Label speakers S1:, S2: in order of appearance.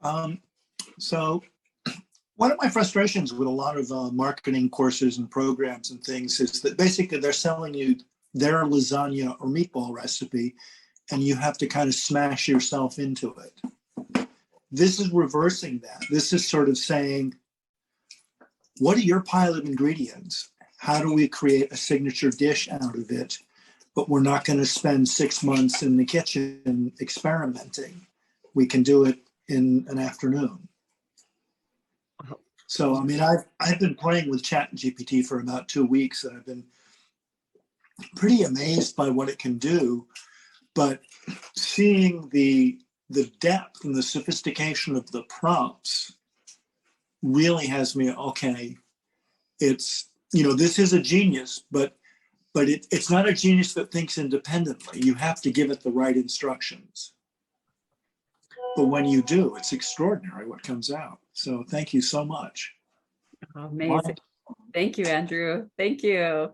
S1: Um, so one of my frustrations with a lot of marketing courses and programs and things is that basically they're selling you their lasagna or meatball recipe, and you have to kind of smash yourself into it. This is reversing that. This is sort of saying, what are your pile of ingredients? How do we create a signature dish out of it? But we're not going to spend 6 months in the kitchen experimenting. We can do it in an afternoon. So, I mean, I've been playing with ChatGPT for about 2 weeks, and I've been pretty amazed by what it can do. But seeing the depth and the sophistication of the prompts really has me, okay, it's, this is a genius, but it's not a genius that thinks independently. You have to give it the right instructions. But when you do, it's extraordinary what comes out. So thank you so much.
S2: Amazing. Thank you, Andrew. Thank you.